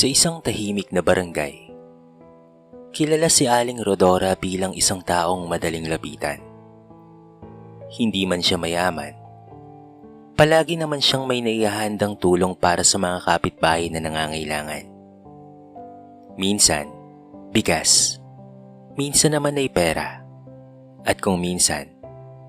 Sa isang tahimik na barangay, kilala si Aling Rodora bilang isang taong madaling lapitan. Hindi man siya mayaman, palagi naman siyang may naihahandang tulong para sa mga kapitbahay na nangangailangan. Minsan, bigas. Minsan naman ay pera. At kung minsan,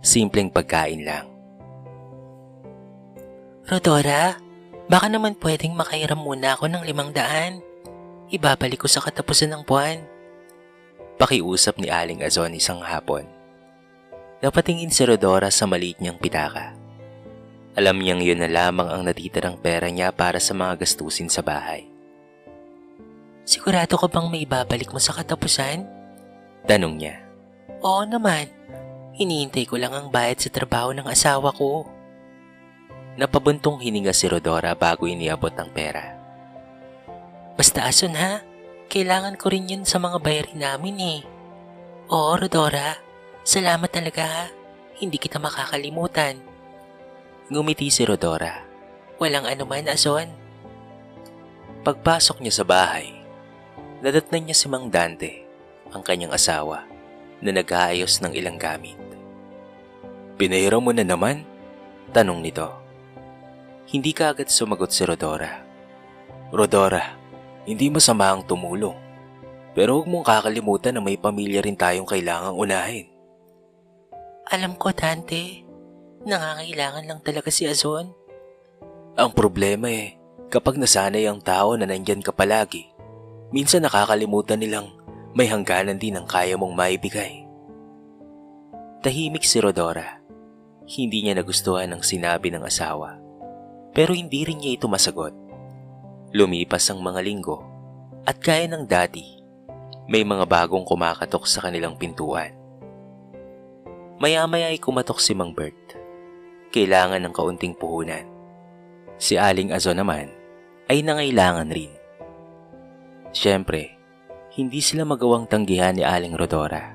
simpleng pagkain lang. Rodora, baka naman pwedeng makairam muna ako ng 500. Ibabalik ko sa katapusan ng buwan. Pakiusap ni Aling Azon isang hapon. Napatingin si Rodora sa maliit niyang pitaka. Alam niyang yun na lamang ang natitirang pera niya para sa mga gastusin sa bahay. Sigurado ka bang may ibabalik mo sa katapusan? Tanong niya. Oo naman. Hinihintay ko lang ang bayad sa trabaho ng asawa ko. Napabuntong hininga si Rodora bago iniabot ang pera. Basta Ason ha, kailangan ko rin yun sa mga bayarin namin eh. Oo Rodora, salamat talaga ha. Hindi kita makakalimutan. Ngumiti si Rodora. Walang anuman Ason. Pagpasok niya sa bahay, nadatnan niya si Mang Dante, ang kanyang asawa, na nag-aayos ng ilang gamit. Pinahiram mo na naman? Tanong nito. Hindi kaagad sumagot si Rodora. Rodora, hindi masama ang tumulong. Pero huwag mong kakalimutan na may pamilya rin tayong kailangang unahin. Alam ko Dante, nangangailangan lang talaga si Azon. Ang problema kapag nasanay ang tao na nandyan ka palagi, minsan nakakalimutan nilang may hangganan din ang kaya mong maibigay. Tahimik si Rodora. Hindi niya nagustuhan ang sinabi ng asawa. Pero hindi rin niya ito masagot. Lumipas ang mga linggo at gaya ng dati, may mga bagong kumakatok sa kanilang pintuan. Maya-maya ay kumatok si Mang Bert. Kailangan ng kaunting puhunan. Si Aling Azon naman ay nangailangan rin. Siyempre, hindi sila magawang tanggihan ni Aling Rodora.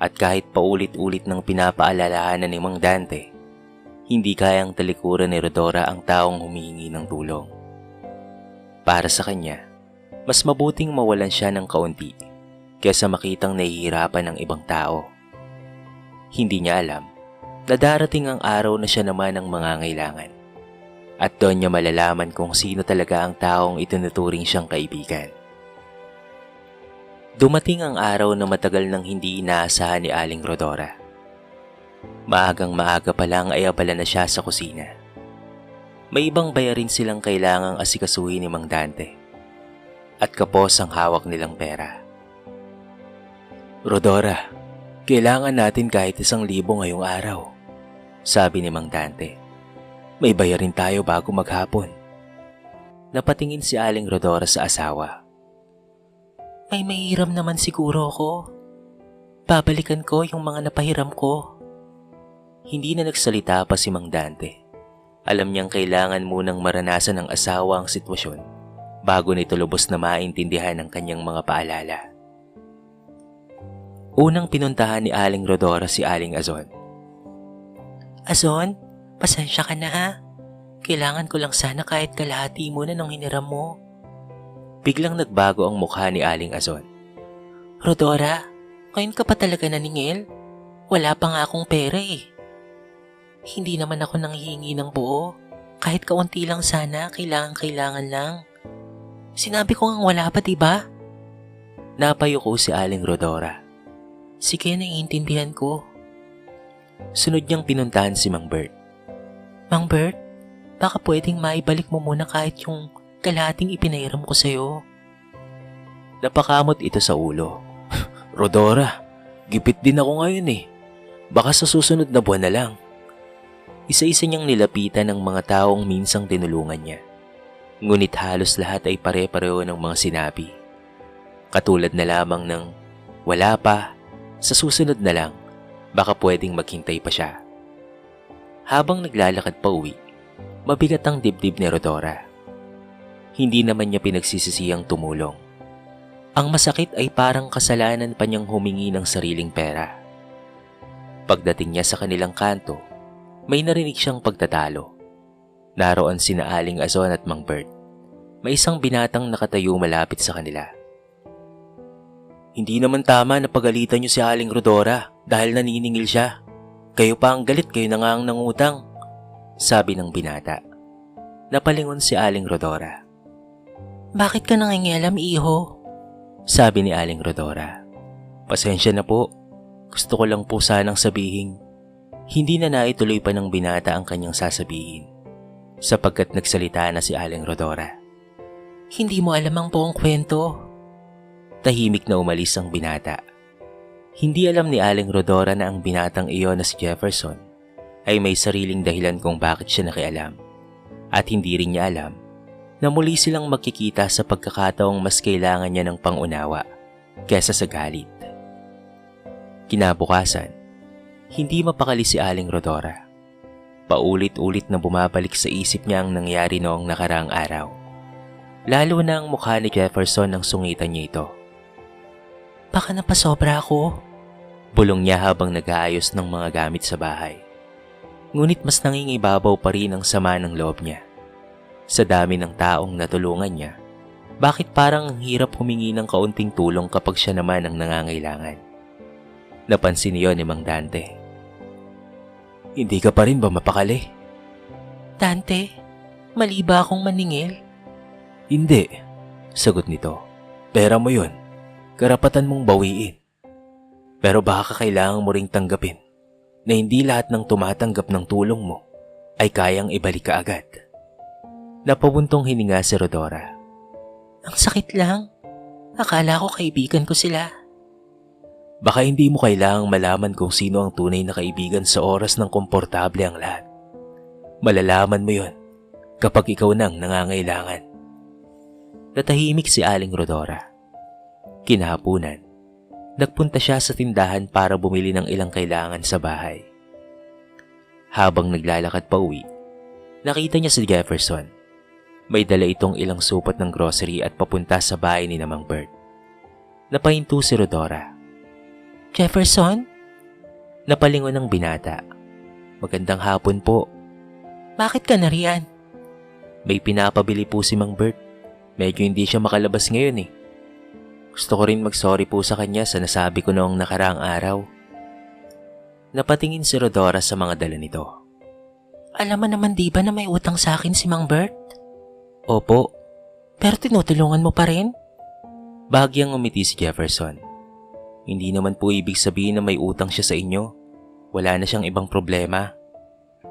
At kahit paulit-ulit ng pinapaalalahanan ni Mang Dante, hindi kayang talikuran ni Rodora ang taong humihingi ng tulong. Para sa kanya, mas mabuting mawalan siya ng kaunti kaysa makitang nahihirapan ng ibang tao. Hindi niya alam na darating ang araw na siya naman ang mangangailangan. At doon niya malalaman kung sino talaga ang taong itinuturing siyang kaibigan. Dumating ang araw na matagal nang hindi inaasahan ni Aling Rodora. Maagang maaga pa lang ay abala na siya sa kusina. May ibang bayarin silang kailangang asikasuhin ni Mang Dante. At kapos ang hawak nilang pera. Rodora, kailangan natin kahit 1,000 ngayong araw, sabi ni Mang Dante. May bayarin tayo bago maghapon. Napatingin si Aling Rodora sa asawa. May mahiram naman siguro ako. Babalikan ko yung mga napahiram ko. Hindi na nagsalita pa si Mang Dante. Alam niyang kailangan munang maranasan ng asawa ang sitwasyon bago nito lubos na maintindihan ang kanyang mga paalala. Unang pinuntahan ni Aling Rodora si Aling Azon. Azon, pasensya ka na ha. Kailangan ko lang sana kahit kalahati muna ng hiniram mo. Biglang nagbago ang mukha ni Aling Azon. Rodora, ngayon ka pa talaga naningil? Wala pa nga akong pera eh. Hindi naman ako nanghihingi ng buo. Kahit kaunti lang sana, kailangan lang. Sinabi ko nga wala pa diba? Napayuko si Aling Rodora. Sige, naiintindihan ko. Sunod niyang pinuntahan si Mang Bert. Mang Bert, baka pwedeng maibalik mo muna kahit yung kalahating ipinahiram ko sa'yo. Napakamot ito sa ulo. Rodora, gipit din ako ngayon eh. Baka sa susunod na buwan na lang. Isa-isa niyang nilapitan ang mga taong minsang tinulungan niya. Ngunit halos lahat ay pare-pareho ng mga sinabi. Katulad na lamang ng, wala pa, sa susunod na lang, baka pwedeng maghintay pa siya. Habang naglalakad pa uwi, mabigat ang dibdib ni Rodora. Hindi naman niya pinagsisisiyang tumulong. Ang masakit ay parang kasalanan pa niyang humingi ng sariling pera. Pagdating niya sa kanilang kanto, may narinig siyang pagtatalo. Naroon sina Aling Azon at Mang Bert. may isang binatang nakatayo malapit sa kanila. Hindi naman tama na pagalitan niyo si Aling Rodora dahil naniningil siya. Kayo pa ang galit, kayo na nga ang nangutang, sabi ng binata. Napalingon si Aling Rodora. Bakit ka nangingialam, iho? Sabi ni Aling Rodora. Pasensya na po. Gusto ko lang po sanang sabihin. Hindi na naituloy pa ng binata ang kanyang sasabihin, sapagkat nagsalita na si Aling Rodora. Hindi mo alam ang buong kwento. Tahimik na umalis ang binata. Hindi alam ni Aling Rodora na ang binatang iyon na si Jefferson ay may sariling dahilan kung bakit siya nakialam. At hindi rin niya alam na muli silang magkikita sa pagkakataong mas kailangan niya ng pangunawa kesa sa galit. Kinabukasan, hindi mapakali si Aling Rodora. Paulit-ulit na bumabalik sa isip niya ang nangyari noong nakaraang araw. Lalo na ang mukha ni Jefferson nang sungitan niya ito. Baka napasobra ako, bulong niya habang nag-aayos ng mga gamit sa bahay. Ngunit mas nangingibabaw pa rin ang sama ng loob niya. Sa dami ng taong natulungan niya, bakit parang ang hirap humingi ng kaunting tulong kapag siya naman ang nangangailangan? Napansin niyo ni Mang Dante. Hindi ka pa rin ba mapakali? Dante, mali ba akong maningil? Hindi, sagot nito. Pera mo yun. Karapatan mong bawiin. Pero baka kailangan mo ring tanggapin na hindi lahat ng tumatanggap ng tulong mo ay kayang ibalik ka agad. Napabuntong hininga si Rodora. Ang sakit lang. Akala ko kaibigan ko sila. Baka hindi mo kailangang malaman kung sino ang tunay na kaibigan sa oras ng komportable ang lahat. Malalaman mo yon kapag ikaw nang nangangailangan. Natahimik si Aling Rodora. Kinahapunan, nagpunta siya sa tindahan para bumili ng ilang kailangan sa bahay. Habang naglalakad pa uwi, nakita niya si Jefferson. May dala itong ilang supot ng grocery at papunta sa bahay ni Mang Bert. Napahinto si Rodora. Jefferson? Napalingon ng binata. Magandang hapon po. Bakit ka nariyan? May pinapabili po si Mang Bert. Medyo hindi siya makalabas ngayon eh. Gusto ko rin mag-sorry po sa kanya sa nasabi ko noong nakaraang araw. Napatingin si Rodora sa mga dala nito. Alam mo naman di ba na may utang sa akin si Mang Bert? Opo. Pero tinutulungan mo pa rin? Bahagyang umiti si Jefferson. Hindi naman po ibig sabihin na may utang siya sa inyo. Wala na siyang ibang problema.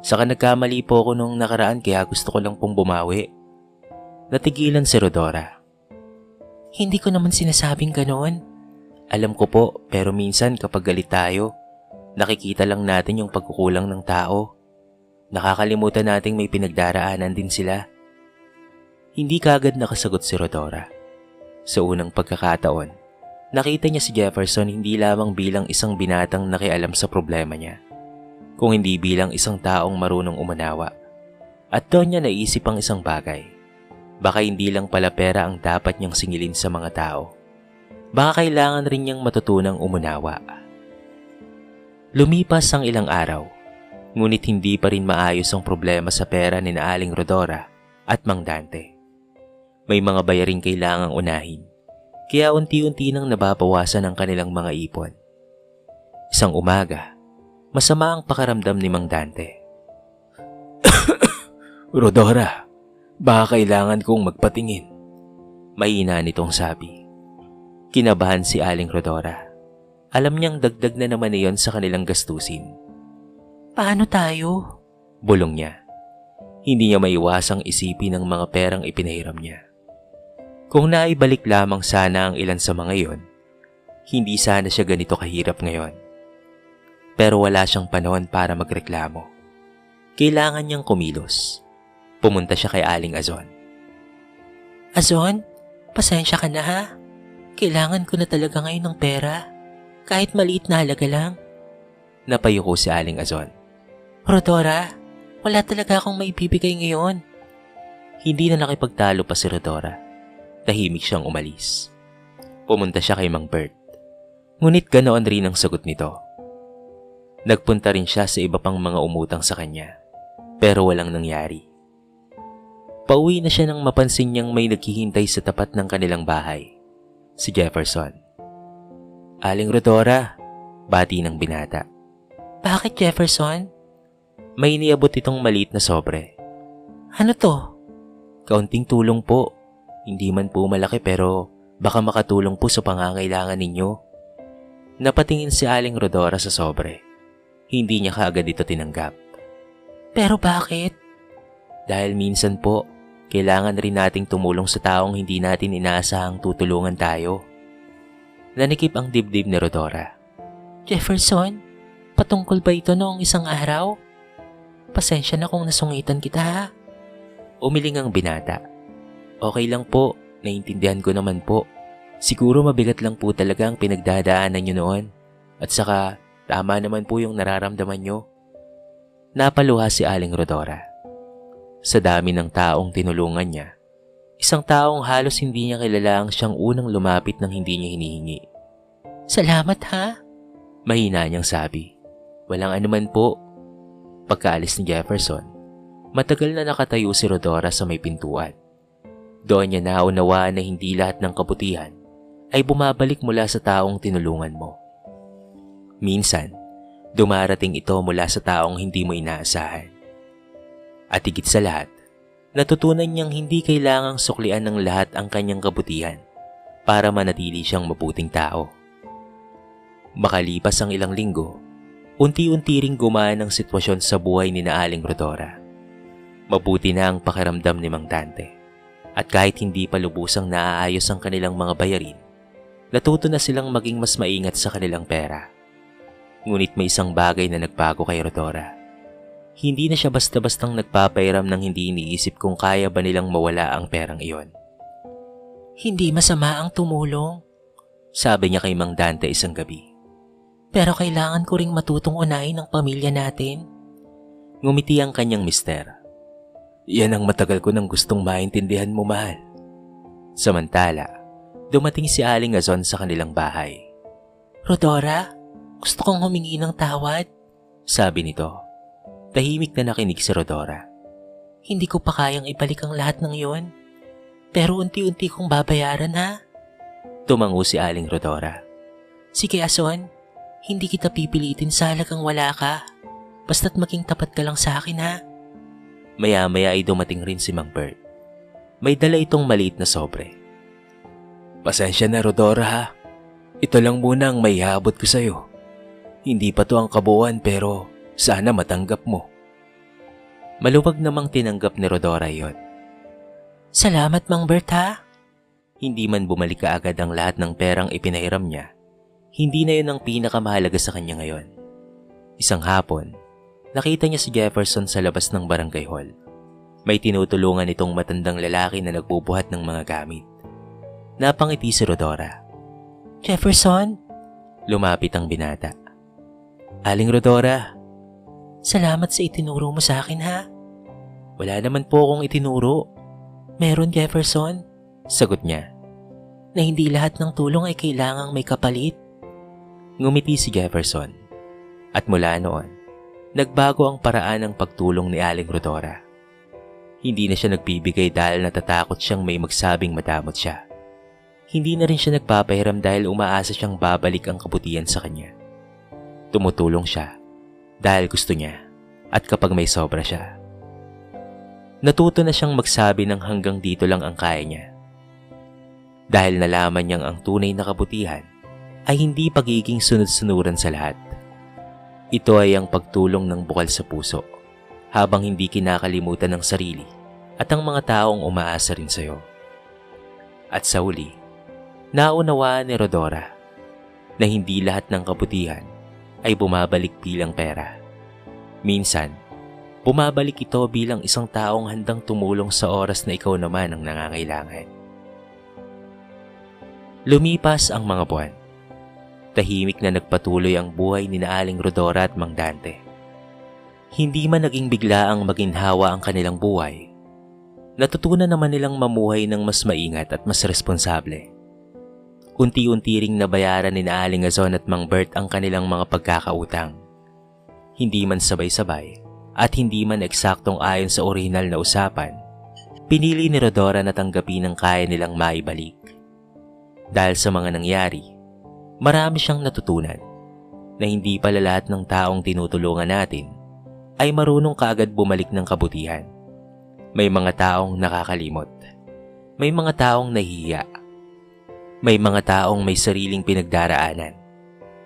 Saka nagkamali po ako noong nakaraan kaya gusto ko lang pong bumawi. Natigilan si Rodora. Hindi ko naman sinasabing ganoon. Alam ko po, pero minsan kapag galit tayo, nakikita lang natin yung pagkukulang ng tao. Nakakalimutan nating may pinagdaraanan din sila. Hindi kaagad nakasagot si Rodora. Sa unang pagkakataon, nakita niya si Jefferson hindi lamang bilang isang binatang nakialam sa problema niya, kung hindi bilang isang taong marunong umunawa. At doon niya naisip ang isang bagay. Baka hindi lang pala pera ang dapat niyang singilin sa mga tao. Baka kailangan rin niyang matutunang umunawa. Lumipas ang ilang araw, ngunit hindi pa rin maayos ang problema sa pera ni Aling Rodora at Mang Dante. May mga bayaring kailangang unahin, kaya unti-unti nang nababawasan ang kanilang mga ipon. Isang umaga, masama ang pakaramdam ni Mang Dante. Rodora, baka kailangan kong magpatingin. Mahina nitong sabi. Kinabahan si Aling Rodora. Alam niyang dagdag na naman iyon sa kanilang gastusin. Paano tayo? Bulong niya. Hindi niya maiwasang isipin ang mga perang ipinahiram niya. Kung naibalik lamang sana ang ilan sa mga iyon, hindi sana siya ganito kahirap ngayon. Pero wala siyang panahon para magreklamo. Kailangan niyang kumilos. Pumunta siya kay Aling Azon. Azon, pasensya ka na ha. Kailangan ko na talaga ngayon ng pera. Kahit maliit na halaga lang. Napayuko si Aling Azon. Rodora, wala talaga akong maibibigay ngayon. Hindi na nakipagtalo pa si Rodora. Tahimik siyang umalis. Pumunta siya kay Mang Bert. Ngunit ganoon rin ang sagot nito. Nagpunta rin siya sa iba pang mga umutang sa kanya. Pero walang nangyari. Pauwi na siya nang mapansin niyang may naghihintay sa tapat ng kanilang bahay. Si Jefferson. "Aling Rodora," bati ng binata. Bakit, Jefferson? May iniabot itong maliit na sobre. Ano to? "Kaunting tulong po. Hindi man po malaki pero baka makatulong po sa pangangailangan ninyo." Napatingin si Aling Rodora sa sobre. Hindi niya kaagad ito tinanggap. Pero bakit? "Dahil minsan po, kailangan rin nating tumulong sa taong hindi natin inaasahang tutulungan tayo." Nanikip ang dibdib ni Rodora. Jefferson, patungkol ba ito noong isang araw? Pasensya na kung nasungitan kita ha. Umiling ang binata. "Okay lang po, naiintindihan ko naman po. Siguro mabigat lang po talaga ang pinagdadaanan nyo noon. At saka, tama naman po yung nararamdaman nyo." Napaluha si Aling Rodora. Sa dami ng taong tinulungan niya, isang taong halos hindi niya kilala ang siyang unang lumapit ng hindi niya hinihingi. Salamat ha. Mahina niyang sabi. "Walang anuman po." Pagkaalis ni Jefferson, matagal na nakatayo si Rodora sa may pintuan. Doon niya naunawaan na hindi lahat ng kabutihan ay bumabalik mula sa taong tinulungan mo. Minsan, dumarating ito mula sa taong hindi mo inaasahan. At higit sa lahat, natutunan niyang hindi kailangang suklian ng lahat ang kanyang kabutihan para manatili siyang mabuting tao. Makalipas ang ilang linggo, unti-unti ring gumaan ang sitwasyon sa buhay ni Aling Rodora. Mabuti na ang pakiramdam ni Mang Dante. At kahit hindi pa lubusang naaayos ang kanilang mga bayarin, natuto na silang maging mas maingat sa kanilang pera. Ngunit may isang bagay na nagbago kay Rodora. Hindi na siya basta-bastang nagpapairam ng hindi iniisip kung kaya ba nilang mawala ang perang iyon. Hindi masama ang tumulong, sabi niya kay Mang Dante isang gabi. Pero kailangan ko ring matutong unahin ang pamilya natin. Ngumiti ang kanyang mister. Yan ang matagal ko nang gustong maintindihan mo, mahal. Samantala, dumating si Aling Azon sa kanilang bahay. Rodora, gusto kong humingi ng tawad, sabi nito. Tahimik na nakinig si Rodora. Hindi ko pa kayang ibalik ang lahat ng yon. Pero unti-unti kong babayaran ha. Tumango si Aling Rodora. Sige Azon, hindi kita pipilitin sa halagang wala ka. Basta't maging tapat ka lang sa akin ha. Maya-maya ay dumating rin si Mang Bert. May dala itong maliit na sobre. Pasensya na Rodora ha. Ito lang muna ang may habot ko sa'yo. Hindi pa to ang kabuuan pero sana matanggap mo. Maluwag namang tinanggap ni Rodora yon. Salamat Mang Bert ha. Hindi man bumalik kaagad ang lahat ng perang ipinahiram niya, hindi na yun ang pinakamahalaga sa kanya ngayon. Isang hapon, nakita niya si Jefferson sa labas ng barangay hall. May tinutulungan itong matandang lalaki na nagbubuhat ng mga gamit. Napangiti si Rodora. Jefferson? Lumapit ang binata. Aling Rodora. Salamat sa itinuro mo sa akin ha. Wala naman po akong itinuro. Meron Jefferson, sagot niya. Na hindi lahat ng tulong ay kailangang may kapalit. Ngumiti si Jefferson. At mula noon, nagbago ang paraan ng pagtulong ni Aling Rodora. Hindi na siya nagbibigay dahil natatakot siyang may magsabing madamot siya. Hindi na rin siya nagpapahiram dahil umaasa siyang babalik ang kabutihan sa kanya. Tumutulong siya dahil gusto niya at kapag may sobra siya. Natuto na siyang magsabi ng hanggang dito lang ang kaya niya. Dahil nalaman niyang ang tunay na kabutihan ay hindi pagiging sunod-sunuran sa lahat. Ito ay ang pagtulong ng bukal sa puso habang hindi kinakalimutan ng sarili at ang mga taong umaasa rin sa iyo. At sa uli, naunawaan ni Rodora na hindi lahat ng kabutihan ay bumabalik bilang pera. Minsan, bumabalik ito bilang isang taong handang tumulong sa oras na ikaw naman ang nangangailangan. Lumipas ang mga buwan. Tahimik na nagpatuloy ang buhay ni Aling Rodora at Mang Dante. Hindi man naging biglaang maginhawa ang kanilang buhay, natutunan naman nilang mamuhay ng mas maingat at mas responsable. Unti-unti ring nabayaran ni Aling Azon at Mang Bert ang kanilang mga pagkakautang. Hindi man sabay-sabay at hindi man eksaktong ayon sa orihinal na usapan, pinili ni Rodora na tanggapin ang kaya nilang maibalik. Dahil sa mga nangyari, marami siyang natutunan na hindi pala lahat ng taong tinutulungan natin ay marunong kaagad bumalik ng kabutihan. May mga taong nakakalimot. May mga taong nahihiya. May mga taong may sariling pinagdaraanan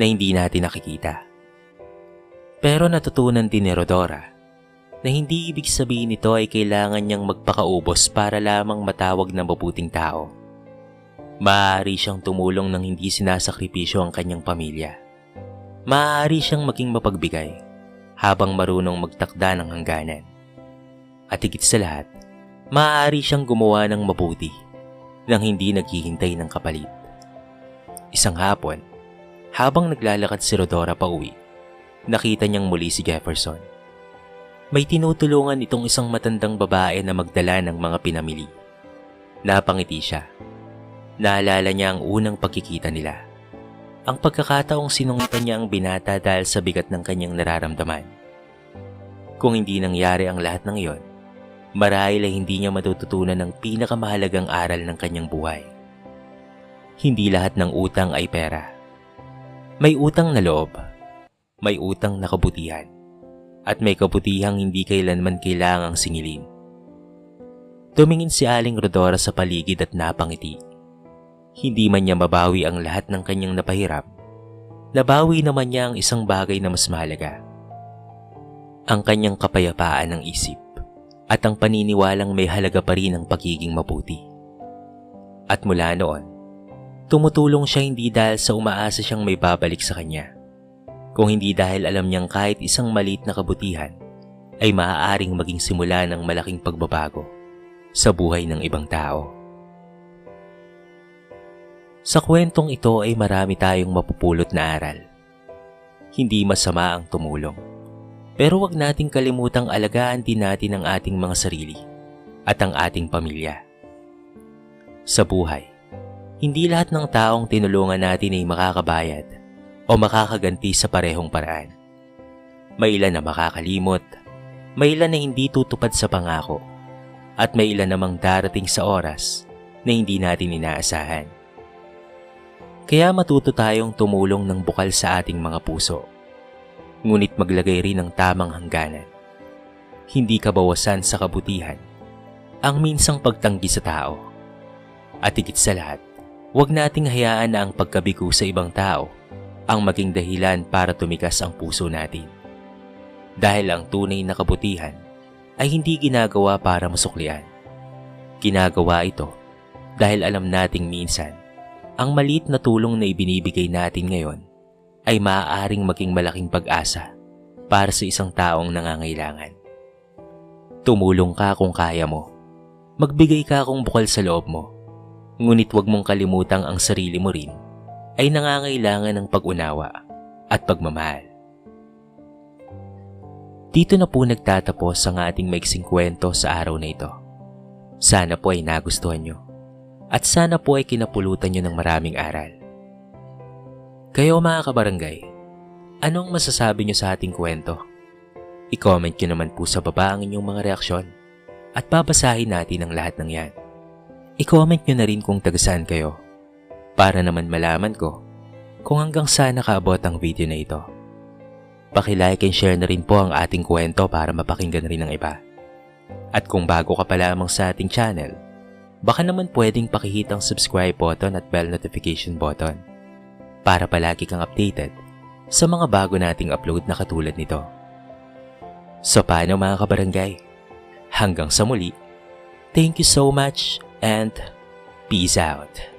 na hindi natin nakikita. Pero natutunan din ni Rodora na hindi ibig sabihin nito ay kailangan niyang magpakaubos para lamang matawag na mabuting tao. Maaari siyang tumulong nang hindi sinasakripisyo ang kanyang pamilya. Maaari siyang maging mapagbigay habang marunong magtakda ng hangganan. At higit sa lahat, maaari siyang gumawa ng mabuti nang hindi naghihintay ng kapalit. Isang hapon, habang naglalakad si Rodora pauwi, nakita niyang muli si Jefferson. May tinutulungan itong isang matandang babae na magdala ng mga pinamili. Napangiti siya. Naalala niya ang unang pagkikita nila. Ang pagkakataong sinungitan niya ang binata dahil sa bigat ng kanyang nararamdaman. Kung hindi nangyari ang lahat ng iyon, marahil ay hindi niya matututunan ang pinakamahalagang aral ng kanyang buhay. Hindi lahat ng utang ay pera. May utang na loob, may utang na kabutihan, at may kabutihang hindi kailanman kailangang singilin. Tumingin si Aling Rodora sa paligid at napangiti. Hindi man niya mabawi ang lahat ng kanyang napahiram, nabawi naman niya ang isang bagay na mas mahalaga. Ang kanyang kapayapaan ng isip at ang paniniwalang may halaga pa rin ang pagiging mabuti. At mula noon, tumutulong siya hindi dahil sa umaasa siyang may babalik sa kanya, kung hindi dahil alam niyang kahit isang maliit na kabutihan ay maaaring maging simula ng malaking pagbabago sa buhay ng ibang tao. Sa kwentong ito ay marami tayong mapupulot na aral. Hindi masama ang tumulong, pero wag nating kalimutang alagaan din natin ang ating mga sarili at ang ating pamilya. Sa buhay, hindi lahat ng taong tinulungan natin ay makakabayad o makakaganti sa parehong paraan. May ilan na makakalimot, may ilan na hindi tutupad sa pangako, at may ilan namang darating sa oras na hindi natin inaasahan. Kaya matuto tayong tumulong ng bukal sa ating mga puso, ngunit maglagay rin ng tamang hangganan. Hindi kabawasan sa kabutihan ang minsang pagtanggi sa tao. At higit sa lahat, huwag nating hayaan na ang pagkabigo sa ibang tao ang maging dahilan para tumikas ang puso natin. Dahil ang tunay na kabutihan ay hindi ginagawa para masuklian. Ginagawa ito dahil alam nating minsan ang maliit na tulong na ibinibigay natin ngayon ay maaaring maging malaking pag-asa para sa isang taong nangangailangan. Tumulong ka kung kaya mo. Magbigay ka kung bukal sa loob mo. Ngunit huwag mong kalimutang ang sarili mo rin ay nangangailangan ng pag-unawa at pagmamahal. Dito na po nagtatapos ang ating maiksing kwento sa araw na ito. Sana po ay nagustuhan nyo. At sana po ay kinapulutan nyo ng maraming aral. Kayo mga kabarangay, anong masasabi nyo sa ating kwento? I-comment nyo naman po sa baba ang inyong mga reaksyon at babasahin natin ang lahat ng yan. I-comment nyo na rin kung tagasaan kayo para naman malaman ko kung hanggang saan nakaabot ang video na ito. Paki-like and share na rin po ang ating kwento para mapakinggan rin ng iba. At kung bago ka pa lamang sa ating channel, baka naman pwedeng pakihit ang subscribe button at bell notification button para palagi kang updated sa mga bago nating upload na katulad nito. So paano mga kabarangay? Hanggang sa muli, thank you so much and peace out.